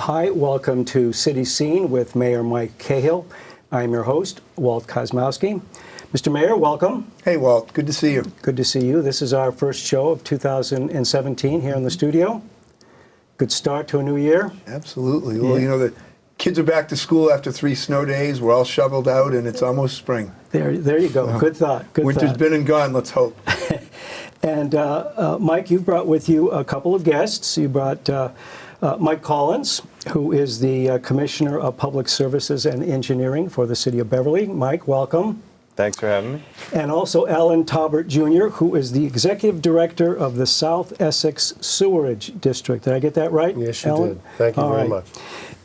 Hi, welcome to City Scene with Mayor Mike Cahill. I'm your host, Walt Kosmowski. Mr. Mayor, welcome. Hey, Walt. Good to see you. Good to see you. This is our first show of 2017 here in the studio. Good start to a new year. Absolutely. Well, you know, the kids are back to school after 3 snow days. We're all shoveled out, and it's almost spring. There you go. Good thought. Good Winter's thought. been and gone, let's hope. And Mike, you've brought with you a couple of guests. You brought Mike Collins, who is the Commissioner of Public Services and Engineering for the City of Beverly. Mike, welcome. Thanks for having me. And also Alan Taubert Jr., who is the Executive Director of the South Essex Sewerage District. Did I get that right, Yes, you Alan? did. Thank you very much.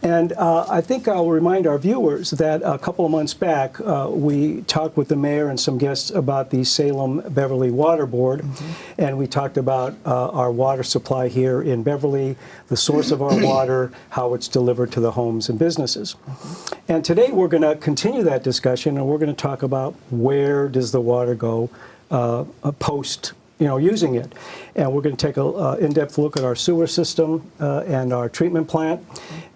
And I think I'll remind our viewers that a couple of months back, we talked with the mayor and some guests about the Salem-Beverly Water Board, and we talked about our water supply here in Beverly, the source of our water, how it's delivered to the homes and businesses. And today we're going to continue that discussion, and we're going to talk about where does the water go post using it. And we're going to take an in-depth look at our sewer system and our treatment plant.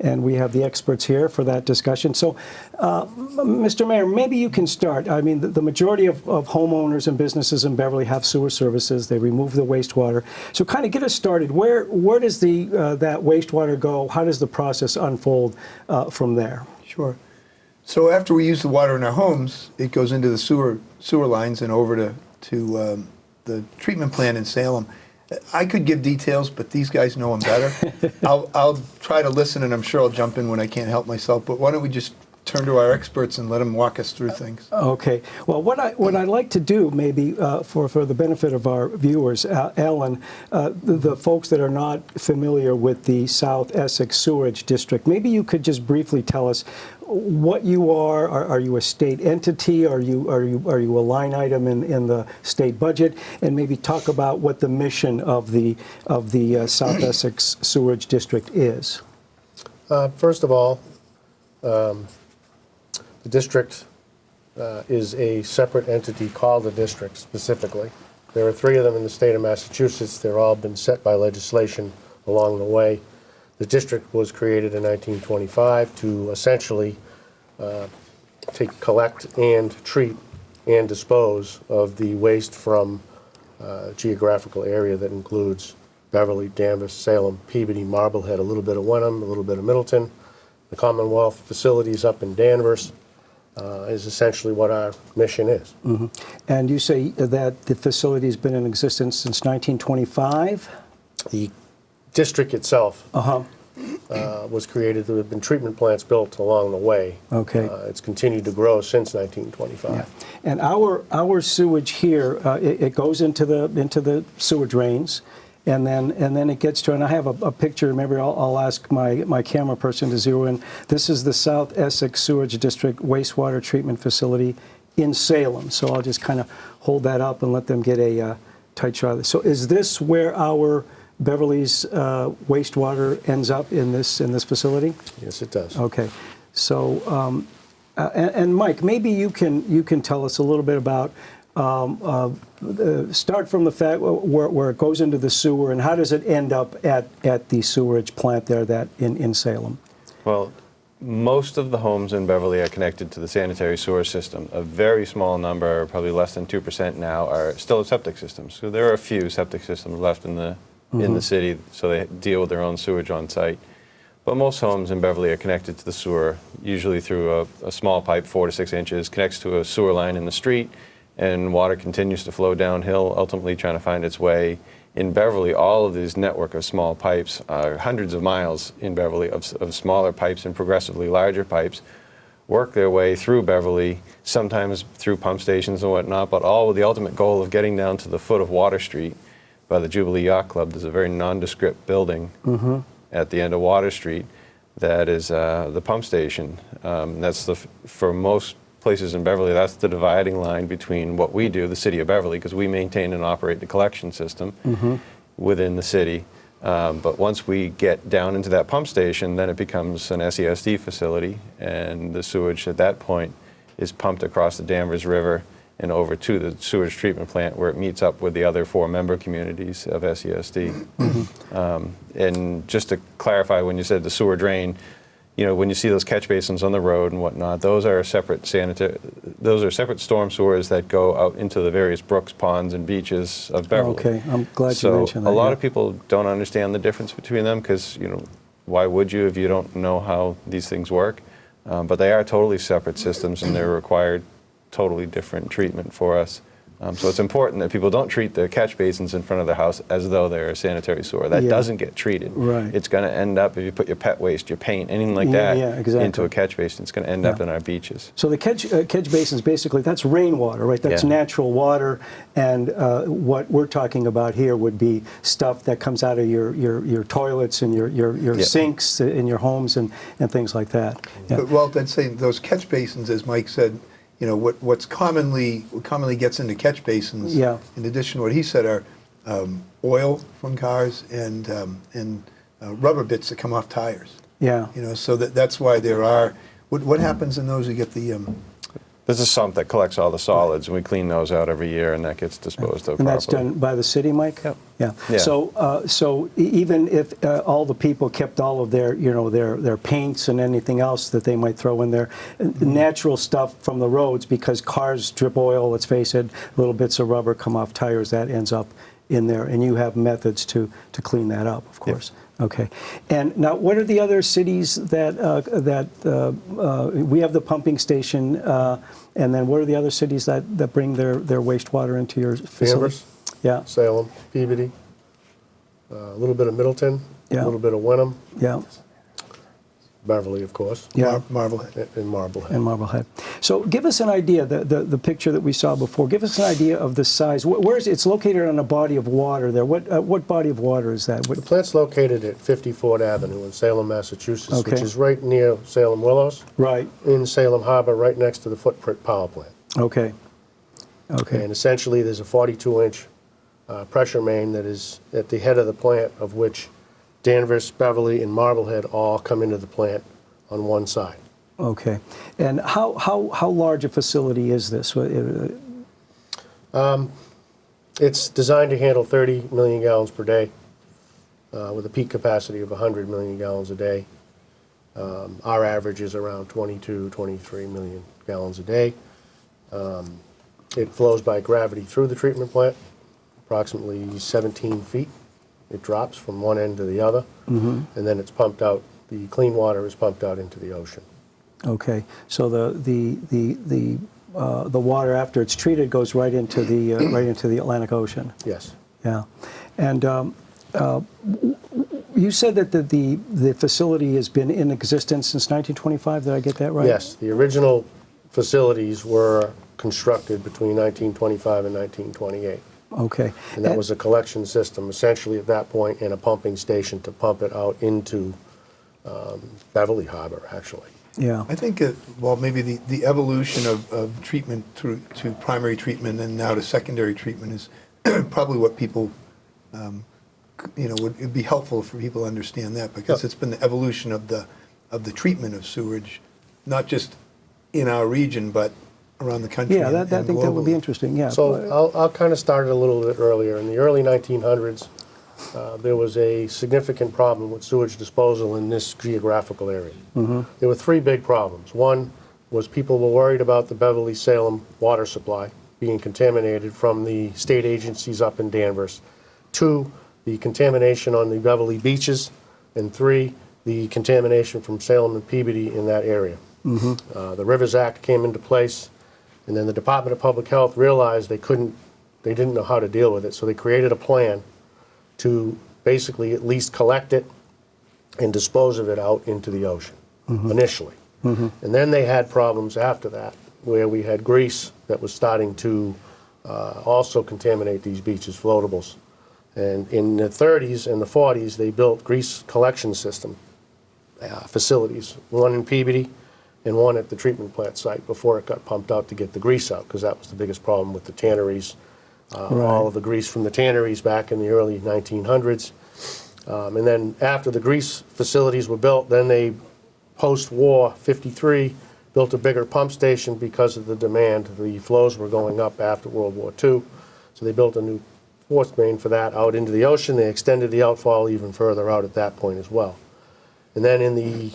And we have the experts here for that discussion. So, Mr. Mayor, maybe you can start. I mean, the majority of homeowners and businesses in Beverly have sewer services. They remove the wastewater. So kind of get us started. Where does that wastewater go? How does the process unfold from there? Sure. So after we use the water in our homes, it goes into the sewer lines and over to the treatment plant in Salem. I could give details, but these guys know them better. I'll try to listen, and I'm sure I'll jump in when I can't help myself. But why don't we just turn to our experts and let them walk us through things? Okay. Well, what I'd like to do, maybe for the benefit of our viewers, Alan, the folks that are not familiar with the South Essex Sewerage District, maybe you could just briefly tell us what you are. Are you a state entity? Are you a line item in the state budget? And maybe talk about what the mission of the South Essex Sewerage District is. First of all, the district is a separate entity called a district specifically. There are 3 of them in the state of Massachusetts. They've all been set by legislation along the way. The district was created in 1925 to essentially collect and treat and dispose of the waste from a geographical area that includes Beverly, Danvers, Salem, Peabody, Marblehead, a little bit of Wenham, a little bit of Middleton. The Commonwealth facilities up in Danvers is essentially what our mission is. Mm-hmm. And you say that the facility has been in existence since 1925? The district itself was created. There have been treatment plants built along the way. Okay. It's continued to grow since 1925. Yeah. And our sewage here, it goes into the sewer drains. And then it gets to, and I have a picture. Maybe I'll ask my camera person to zero in. This is the South Essex Sewerage District wastewater treatment facility in Salem. So I'll just kind of hold that up and let them get a tight shot of this. So is this where our Beverly's wastewater ends up in this facility? Yes, it does. Okay. So and Mike, maybe you can tell us a little bit about. Start from the fact where it goes into the sewer, and how does it end up at the sewerage plant there that in Salem? Well, most of the homes in Beverly are connected to the sanitary sewer system. A very small number, probably less than 2% now, are still septic systems. So there are a few septic systems left in the city, so they deal with their own sewage on site. But most homes in Beverly are connected to the sewer, usually through a small pipe, 4 to 6 inches, connects to a sewer line in the street, and water continues to flow downhill, ultimately trying to find its way. In Beverly, all of these network of small pipes, hundreds of miles in Beverly of smaller pipes and progressively larger pipes, work their way through Beverly, sometimes through pump stations and whatnot, but all with the ultimate goal of getting down to the foot of Water Street by the Jubilee Yacht Club. There's a very nondescript building at the end of Water Street that is the pump station. That's for most places in Beverly, that's the dividing line between what we do, the city of Beverly, because we maintain and operate the collection system within the city. But once we get down into that pump station, then it becomes an SESD facility, and the sewage at that point is pumped across the Danvers River and over to the sewage treatment plant where it meets up with the other 4 member communities of SESD. And just to clarify, when you said the sewer drain, you know, when you see those catch basins on the road and whatnot, those are separate separate storm sewers that go out into the various brooks, ponds, and beaches of Beverly. Okay, I'm glad you mentioned that. So a lot yeah. of people don't understand the difference between them because, you know, why would you if you don't know how these things work? But they are totally separate systems, and they're required totally different treatment for us. So it's important that people don't treat the catch basins in front of their house as though they're a sanitary sewer. That Yeah. doesn't get treated. Right. It's going to end up, if you put your pet waste, your paint, anything like Yeah, that, yeah, exactly. into a catch basin, it's going to end up in our beaches. So the catch basins, basically, that's rainwater, right? That's Yeah. natural water, and what we're talking about here would be stuff that comes out of your toilets and your Yeah. sinks in your homes and things like that. Yeah. But Walt, I'd say those catch basins, as Mike said, you know, what commonly gets into catch basins, Yeah. in addition to what he said, are oil from cars and rubber bits that come off tires. Yeah. You know, so that's why there are. What happens in those? You get the There's a sump that collects all the solids, and we clean those out every year, and that gets disposed of And that's properly. done by the city, Mike? Yep. Yeah. Yeah. So even if all the people kept all of their, you know, their paints and anything else that they might throw in there, natural stuff from the roads, because cars drip oil, let's face it, little bits of rubber come off tires, that ends up in there, and you have methods to clean that up, of course. Okay. And now, what are the other cities that we have the pumping station, and then what are the other cities that bring their wastewater into your facility? Danvers, Yeah. Salem, Peabody, a little bit of Middleton, Yeah. a little bit of Wenham, Yeah. Beverly, of course, Yeah. Marblehead. and Marblehead. And Marblehead. So give us an idea, the picture that we saw before, give us an idea of the size. Where is it? It's located on a body of water there. What body of water is that? The plant's located at 50 Ford Avenue in Salem, Massachusetts, Okay. which is right near Salem Willows, Right. in Salem Harbor, right next to the Footprint Power Plant. Okay. Okay. And essentially, there's a 42-inch pressure main that is at the head of the plant, of which Danvers, Beverly, and Marblehead all come into the plant on one side. Okay. And how large a facility is this? It's designed to handle 30 million gallons per day with a peak capacity of 100 million gallons a day. Our average is around 22, 23 million gallons a day. It flows by gravity through the treatment plant, approximately 17 feet. It drops from one end to the other, and then it's pumped out. The clean water is pumped out into the ocean. Okay. So the water after it's treated goes right into the Atlantic Ocean. Yes. Yeah. And you said that the facility has been in existence since 1925. Did I get that right? Yes. The original facilities were constructed between 1925 and 1928. Okay. And that was a collection system, essentially at that point, and a pumping station to pump it out into Beverly Harbor, actually. Yeah. I think, well, maybe the evolution of treatment to primary treatment and now to secondary treatment is probably what people, you know, would be helpful for people to understand that, because it's been the evolution of the treatment of sewage, not just in our region, but around the country. Yeah, and I think that would be globally. interesting. Yeah. So I'll kind of start it a little bit earlier. In the early 1900s, there was a significant problem with sewage disposal in this geographical area. There were three big problems. One was people were worried about the Beverly-Salem water supply being contaminated from the state agencies up in Danvers. Two, the contamination on the Beverly beaches. And three, the contamination from Salem and Peabody in that area. The Rivers Act came into place, and then the Department of Public Health realized they didn't know how to deal with it, so they created a plan to basically at least collect it and dispose of it out into the ocean, initially. And then they had problems after that, where we had grease that was starting to also contaminate these beaches, floatables. And in the 30s and the 40s, they built grease collection system facilities, one in Peabody and one at the treatment plant site before it got pumped out to get the grease out, because that was the biggest problem with the tanneries. All of the grease from the tanneries back in the early 1900s. And then after the grease facilities were built, then they, post-war, 53, built a bigger pump station because of the demand. The flows were going up after World War II, so they built a new force main for that out into the ocean. They extended the outfall even further out at that point as well. And then in the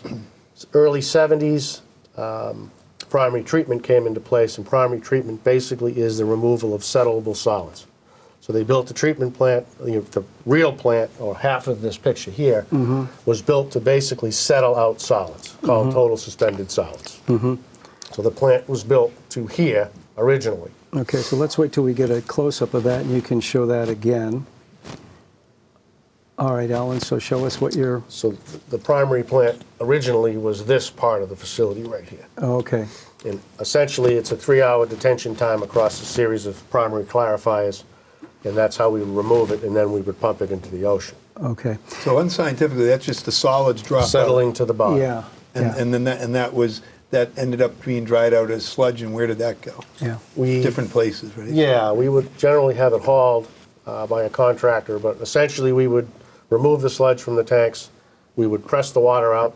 early 70s, primary treatment came into place, and primary treatment basically is the removal of settleable solids. So they built a treatment plant, the real plant, or half of this picture here, was built to basically settle out solids, called total suspended solids. So the plant was built to here originally. Okay, so let's wait till we get a close-up of that, and you can show that again. All right, Alan, so show us what you're... So the primary plant originally was this part of the facility right here. Oh, okay. And essentially, it's a 3-hour detention time across a series of primary clarifiers, and that's how we remove it, and then we would pump it into the ocean. Okay. So unscientifically, that's just the solids drop Settling out. to the bottom. Yeah. And then that ended up being dried out as sludge, and where did that go? Yeah. Different places, right? Yeah, we would generally have it hauled by a contractor, but essentially we would remove the sludge from the tanks, we would press the water out,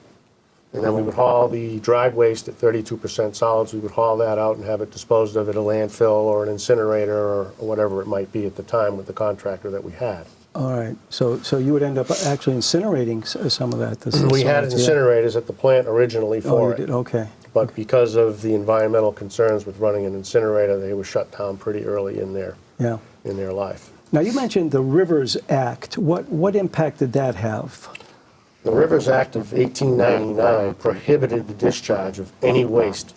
and then we would haul the dried waste at 32% solids. We would haul that out and have it disposed of at a landfill or an incinerator or whatever it might be at the time with the contractor that we had. All right. So you would end up actually incinerating some of that. We had incinerators at the plant originally Oh, for you it. did? Okay. But because of the environmental concerns with running an incinerator, they were shut down pretty early in their life. Now, you mentioned the Rivers Act. What impact did that have? The Rivers Act of 1899 prohibited the discharge of any waste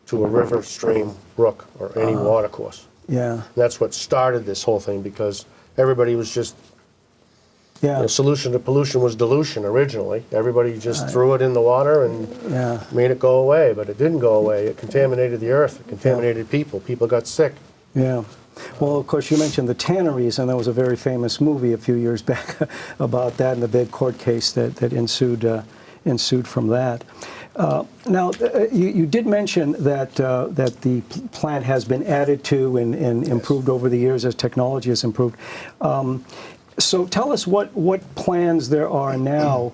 to a river, stream, brook, or any watercourse. Yeah. That's what started this whole thing, because everybody was just, Yeah. solution to pollution was dilution originally. Everybody just threw it in the water and made it go away, but it didn't go away. It contaminated the earth, it contaminated people. People got sick. Yeah. Well, of course, you mentioned the tanneries, and there was a very famous movie a few years back about that and the big court case that ensued from that. Now, you did mention that the plant has been added to and improved over the years as technology has improved. So tell us what plans there are now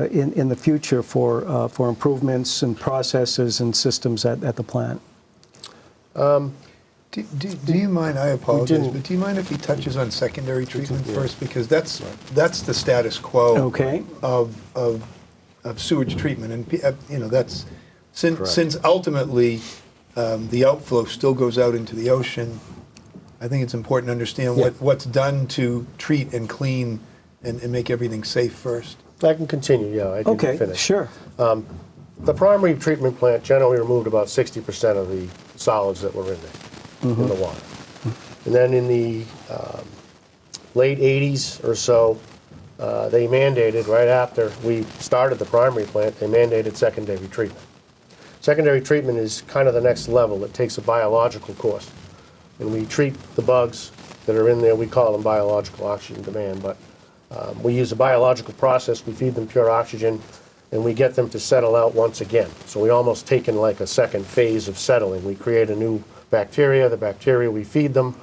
in the future for improvements and processes and systems at the plant. Do you mind, I apologize, but do you mind if he touches on secondary treatment first? Because that's the status quo of sewage treatment. And that's, since ultimately the outflow still goes out into the ocean, I think it's important to understand what's done to treat and clean and make everything safe first. I can continue, I can finish. Okay, sure. The primary treatment plant generally removed about 60% of the solids that were in there. In the water. And then in the late 80s or so, they mandated, right after we started the primary plant, they mandated secondary treatment. Secondary treatment is kind of the next level. It takes a biological course. And we treat the bugs that are in there. We call them biological oxygen demand, but we use a biological process. We feed them pure oxygen, and we get them to settle out once again. So we almost take in like a second phase of settling. We create a new bacteria. The bacteria, we feed them,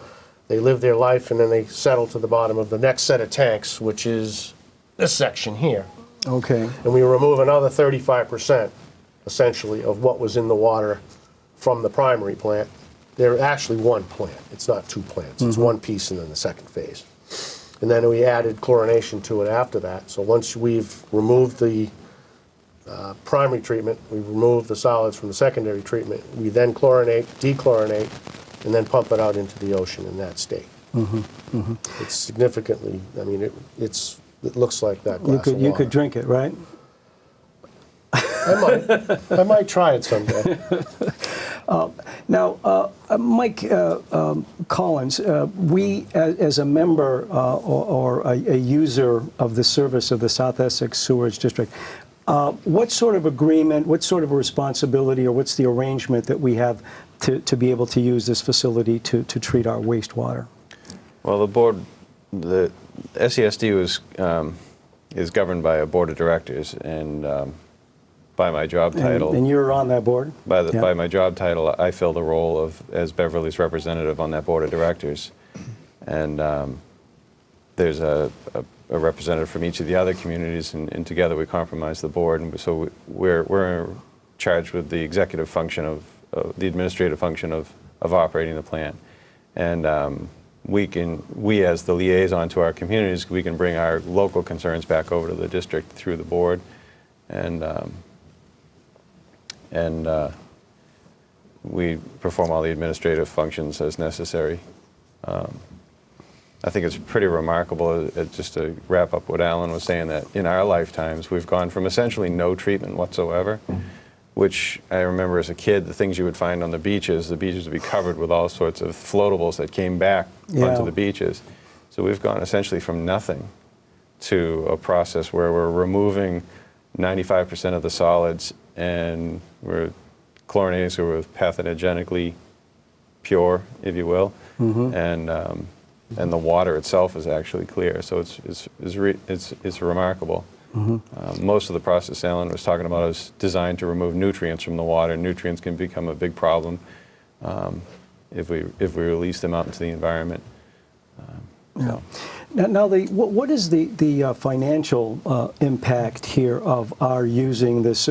they live their life, and then they settle to the bottom of the next set of tanks, which is this section here. Okay. And we remove another 35%, essentially, of what was in the water from the primary plant. They're actually one plant. It's not two plants. It's one piece and then the second phase. And then we added chlorination to it after that. So once we've removed the primary treatment, we remove the solids from the secondary treatment, we then chlorinate, dechlorinate, and then pump it out into the ocean in that state. It's significantly, I mean, it looks like that glass of water. You could drink it, right? I might try it someday. Now, Mike Collins, we as a member or a user of the service of the South Essex Sewerage District, what sort of agreement, what sort of responsibility, or what's the arrangement that we have to be able to use this facility to treat our wastewater? Well, the SESD is governed by a board of directors, and by my job title. And you're on that board? By my job title, I fill the role as Beverly's representative on that board of directors. And there's a representative from each of the other communities, and together we compromise the board. And so we're charged with the executive function of the administrative function of operating the plant. And we as the liaison to our communities, we can bring our local concerns back over to the district through the board, and we perform all the administrative functions as necessary. I think it's pretty remarkable, just to wrap up what Alan was saying, that in our lifetimes we've gone from essentially no treatment whatsoever, which I remember as a kid, the things you would find on the beaches would be covered with all sorts of floatables that came back onto the beaches. So we've gone essentially from nothing to a process where we're removing 95% of the solids, and we're chlorinating, so we're pathogenically pure, if you will, and the water itself is actually clear. So it's remarkable. Most of the process Alan was talking about is designed to remove nutrients from the water. Nutrients can become a big problem if we release them out into the environment. Now, what is the financial impact here of our using this?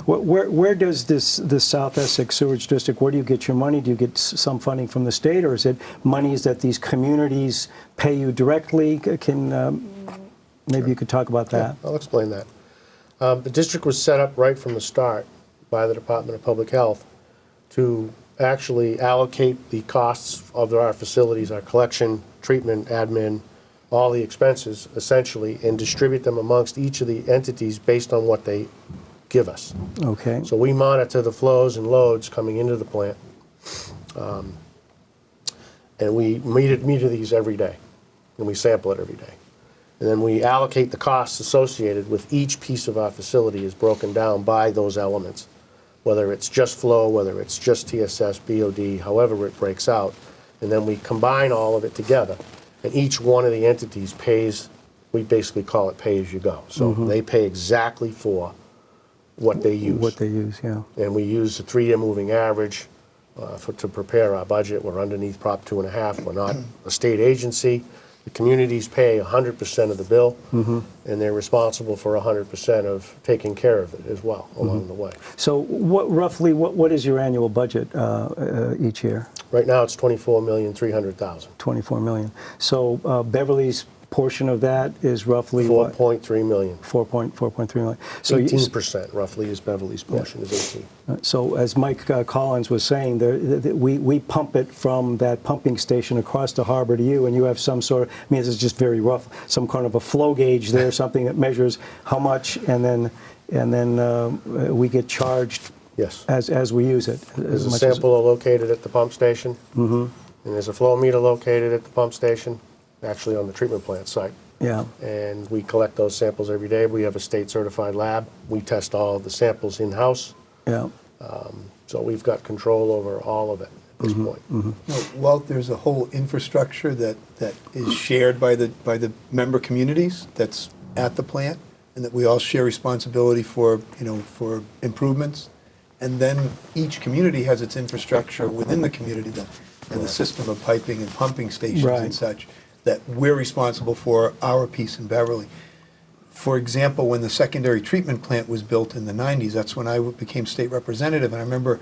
Where does this South Essex Sewerage District, where do you get your money? Do you get some funding from the state, or is it monies that these communities pay you directly? Maybe you could talk about that. Yeah, I'll explain that. The district was set up right from the start by the Department of Public Health to actually allocate the costs of our facilities, our collection, treatment, admin, all the expenses, essentially, and distribute them amongst each of the entities based on what they give us. Okay. So we monitor the flows and loads coming into the plant, and we meter these every day, and we sample it every day. And then we allocate the costs associated with each piece of our facility is broken down by those elements, whether it's just flow, whether it's just TSS, BOD, however it breaks out. And then we combine all of it together. And each one of the entities pays, we basically call it pay-as-you-go. So they pay exactly for what they use. What they use, yeah. And we use the 3-year moving average to prepare our budget. We're underneath Prop 2.5. We're not a state agency. The communities pay 100% of the bill, and they're responsible for 100% of taking care of it as well along the way. So roughly, what is your annual budget each year? Right now it's $24,300,000. 24 million. So Beverly's portion of that is roughly what? 4.3 million. 4.3 million. So 18% roughly is Beverly's portion, is 18. So as Mike Collins was saying, we pump it from that pumping station across the harbor to you, and you have some sort of, I mean, this is just very rough, some kind of a flow gauge there, something that measures how much, and then we get charged. Yes. As we use it. There's a sampler located at the pump station, and there's a flow meter located at the pump station, actually on the treatment plant site. Yeah. And we collect those samples every day. We have a state-certified lab. We test all of the samples in-house. Yeah. So we've got control over all of it at this point. No, Walt, there's a whole infrastructure that is shared by the member communities that's at the plant, and that we all share responsibility for, for improvements. And then each community has its infrastructure within the community, the system of piping and pumping stations and such, that we're responsible for our piece in Beverly. For example, when the secondary treatment plant was built in the 90s, that's when I became state representative, and I remember,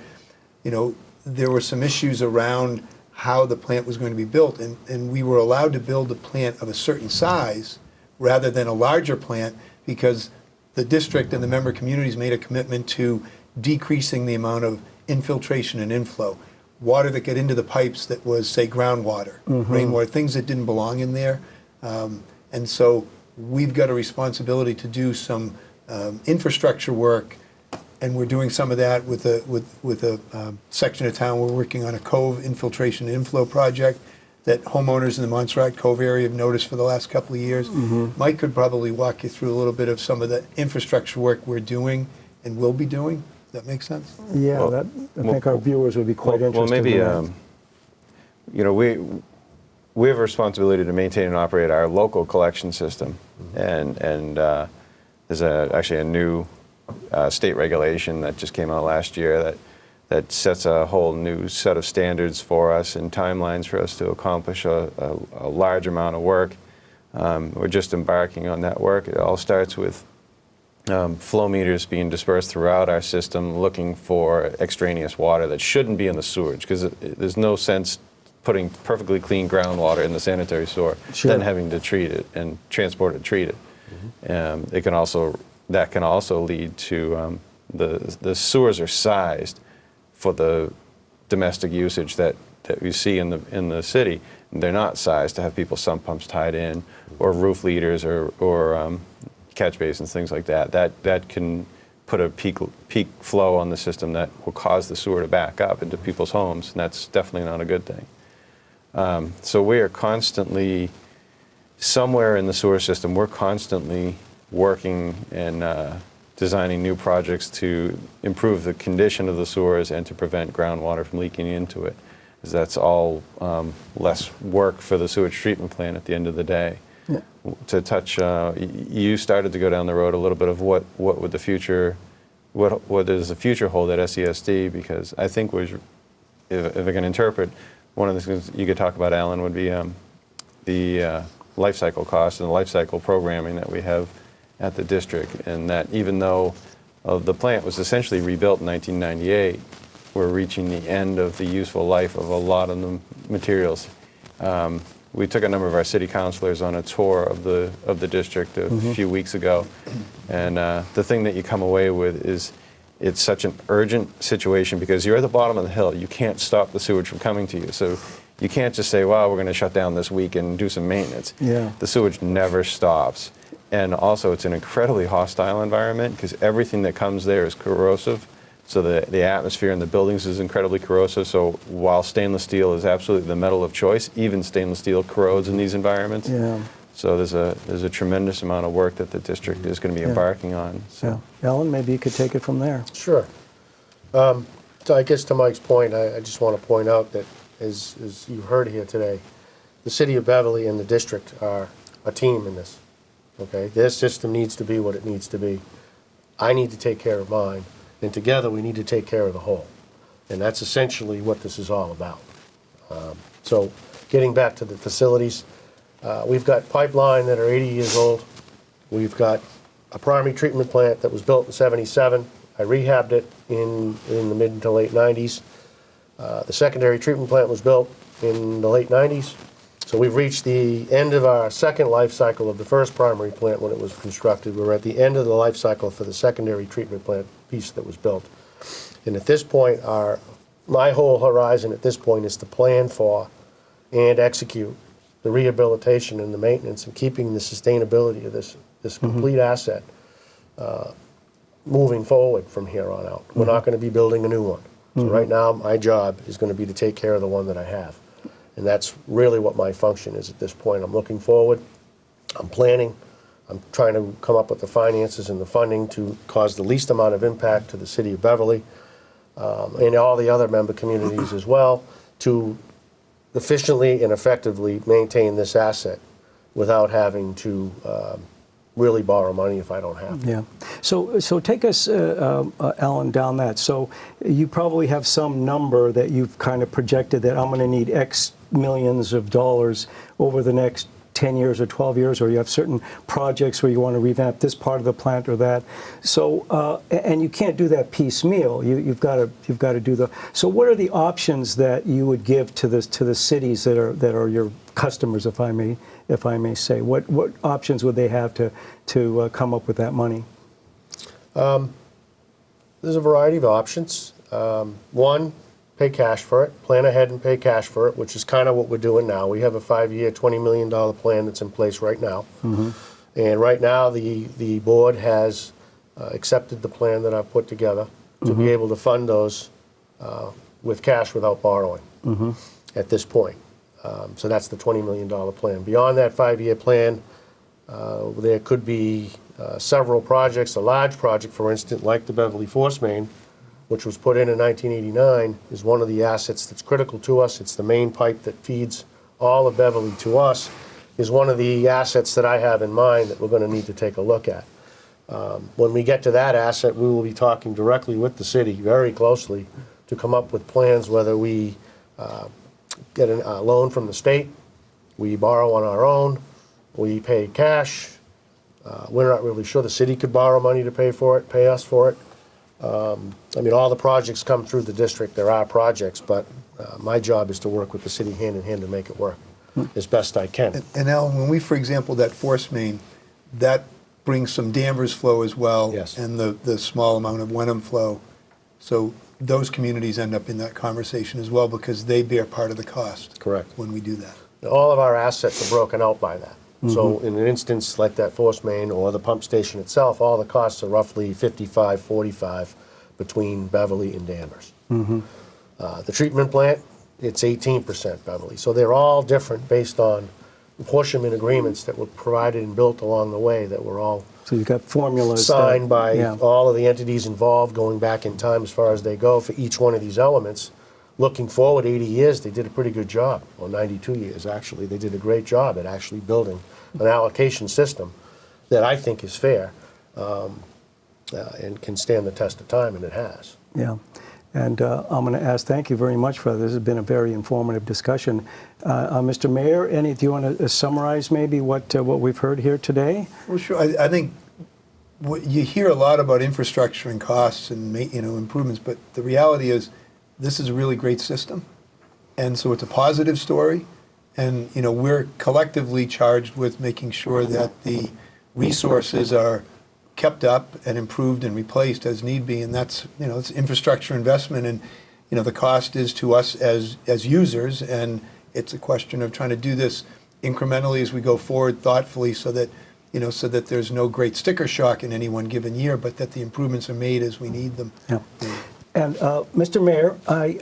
there were some issues around how the plant was going to be built, and we were allowed to build a plant of a certain size rather than a larger plant because the district and the member communities made a commitment to decreasing the amount of infiltration and inflow. Water that got into the pipes that was, say, groundwater, rainwater, things that didn't belong in there. And so we've got a responsibility to do some infrastructure work, and we're doing some of that with a section of town. We're working on a cove infiltration and inflow project that homeowners in the Montserrat Cove area have noticed for the last couple of years. Mike could probably walk you through a little bit of some of the infrastructure work we're doing and will be doing. Does that make sense? Yeah, I think our viewers would be quite interested. Well, maybe, in we have a responsibility to maintain and operate our local collection system, and there's actually a new state regulation that just came out last year that sets a whole new set of standards for us and timelines for us to accomplish a large amount of work. We're just embarking on that work. It all starts with flow meters being dispersed throughout our system looking for extraneous water that shouldn't be in the sewage, because there's no sense putting perfectly clean groundwater in the sanitary sewer, Sure. then having to treat it and transport it, treat it. That can also lead to the sewers are sized for the domestic usage that you see in the city. They're not sized to have people's sump pumps tied in, or roof leaders, or catch basins, things like that. That can put a peak flow on the system that will cause the sewer to back up into people's homes, and that's definitely not a good thing. So we are constantly, somewhere in the sewer system, we're constantly working and designing new projects to improve the condition of the sewers and to prevent groundwater from leaking into it, because that's all less work for the sewage treatment plant at the end of the day. Yeah. To touch, you started to go down the road a little bit of what would the future, what does the future hold at SESD, because I think if I can interpret, one of the things you could talk about, Alan, would be the life cycle costs and the life cycle programming that we have at the district, and that even though the plant was essentially rebuilt in 1998, we're reaching the end of the useful life of a lot of the materials. We took a number of our city councilors on a tour of the district a few weeks ago, and the thing that you come away with is it's such an urgent situation, because you're at the bottom of the hill. You can't stop the sewage from coming to you. So you can't just say, well, we're going to shut down this week and do some maintenance. Yeah. The sewage never stops. And also, it's an incredibly hostile environment, because everything that comes there is corrosive. So the atmosphere in the buildings is incredibly corrosive. So while stainless steel is absolutely the metal of choice, even stainless steel corrodes in these environments. Yeah. So there's a tremendous amount of work that the district is going to be embarking on. So. Yeah. Ellen, maybe you could take it from there. Sure. So I guess to Mike's point, I just want to point out that, as you heard here today, the city of Beverly and the district are a team in this. Okay, their system needs to be what it needs to be. I need to take care of mine, and together we need to take care of the whole. And that's essentially what this is all about. So getting back to the facilities, we've got pipeline that are 80 years old. We've got a primary treatment plant that was built in '77. I rehabbed it in the mid to late 90s. The secondary treatment plant was built in the late 90s. So we've reached the end of our second life cycle of the first primary plant when it was constructed. We're at the end of the life cycle for the secondary treatment plant piece that was built. And at this point, my whole horizon at this point is to plan for and execute the rehabilitation and the maintenance and keeping the sustainability of this complete asset moving forward from here on out. We're not going to be building a new one. So right now, my job is going to be to take care of the one that I have. And that's really what my function is at this point. I'm looking forward, I'm planning, I'm trying to come up with the finances and the funding to cause the least amount of impact to the city of Beverly and all the other member communities as well, to efficiently and effectively maintain this asset without having to really borrow money if I don't have to. Yeah. So take us, Alan, down that. So you probably have some number that you've kind of projected that I'm going to need X millions of dollars over the next 10 years or 12 years, or you have certain projects where you want to revamp this part of the plant or that. So, and you can't do that piecemeal. You've got to do the. So, what are the options that you would give to the cities that are your customers, if I may say? What options would they have to come up with that money? There's a variety of options. One, pay cash for it, plan ahead and pay cash for it, which is kind of what we're doing now. We have a 5-year, $20 million plan that's in place right now. And right now, the board has accepted the plan that I've put together to be able to fund those with cash without borrowing at this point. So that's the $20 million plan. Beyond that 5-year plan, there could be several projects. A large project, for instance, like the Beverly Force Main, which was put in 1989, is one of the assets that's critical to us. It's the main pipe that feeds all of Beverly to us, is one of the assets that I have in mind that we're going to need to take a look at. When we get to that asset, we will be talking directly with the city very closely to come up with plans, whether we get a loan from the state, we borrow on our own, we pay cash, We're not really sure. The city could borrow money to pay for it, pay us for it. I mean, all the projects come through the district. There are projects, but my job is to work with the city hand in hand to make it work as best I can. And Alan, when we, for example, that force main, that brings some Danvers flow as well, Yes. and the small amount of Wenham flow. So those communities end up in that conversation as well because they bear part of the cost. Correct. When we do that. All of our assets are broken out by that. So in an instance like that force main or the pump station itself, all the costs are roughly 55-45 between Beverly and Danvers. The treatment plant, it's 18% Beverly. So they're all different based on apportionment agreements that were provided and built along the way that were all So you've got formulas signed by yeah. all of the entities involved going back in time as far as they go for each one of these elements. Looking forward 80 years, they did a pretty good job, or 92 years actually. They did a great job at actually building an allocation system that I think is fair and can stand the test of time, and it has. Yeah. And I'm going to ask, thank you very much for this. Has been a very informative discussion. Mr. Mayor, do you want to summarize maybe what we've heard here today? Well, sure. I think you hear a lot about infrastructure and costs and improvements, but the reality is this is a really great system, and so it's a positive story, and we're collectively charged with making sure that the resources are kept up and improved and replaced as need be, and that's it's infrastructure investment, and the cost is to us as users, and it's a question of trying to do this incrementally as we go forward, thoughtfully, so that so that there's no great sticker shock in any one given year, but that the improvements are made as we need them. Yeah. And Mr. Mayor, I'm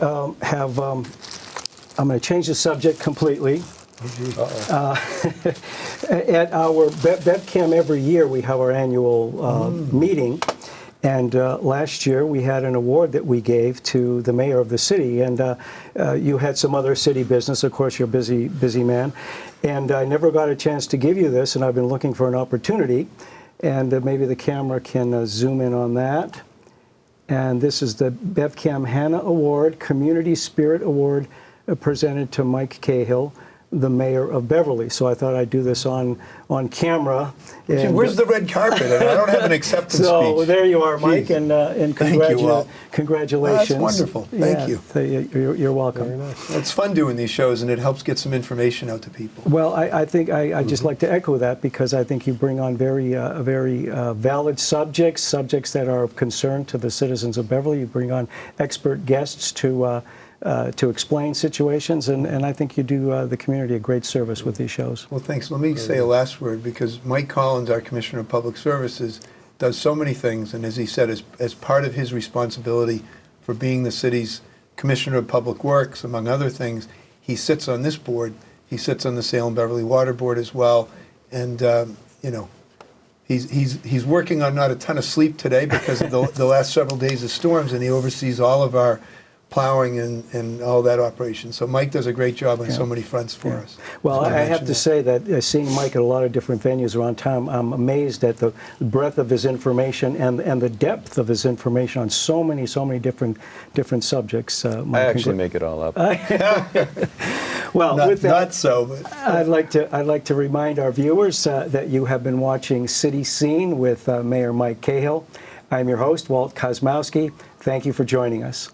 going to change the subject completely. At our BevCam every year, we have our annual meeting. And last year, we had an award that we gave to the mayor of the city. And you had some other city business. Of course, you're a busy man. And I never got a chance to give you this, and I've been looking for an opportunity. And maybe the camera can zoom in on that. And this is the BevCam Hannah Award, Community Spirit Award, presented to Mike Cahill, the mayor of Beverly. So I thought I'd do this on camera. And where's the red carpet? And I don't have an acceptance so speech. there you are, Mike, Jeez. and Thank you, Walt. congratulations. That's wonderful. Thank you. You're welcome. Very nice. It's fun doing these shows, and it helps get some information out to people. Well, I think I just like to echo that because I think you bring on very valid subjects that are of concern to the citizens of Beverly. You bring on expert guests to explain situations, and I think you do the community a great service with these shows. Well, thanks. Let me say a last word, because Mike Collins, our Commissioner of Public Services, does so many things, and as he said, as part of his responsibility for being the city's Commissioner of Public Works, among other things, he sits on this board. He sits on the Salem-Beverly Water Board as well, and he's working on not a ton of sleep today because of the last several days of storms, and he oversees all of our plowing and all that operation. So Mike does a great job on so many fronts for us. Well, Just wanna I have mention to that. say that seeing Mike at a lot of different venues around town, I'm amazed at the breadth of his information and the depth of his information on so many different subjects. I Mike, actually make it all up. well, Not, with that, not so, but I'd like to remind our viewers that you have been watching City Scene with Mayor Mike Cahill. I'm your host, Walt Kosmowski. Thank you for joining us.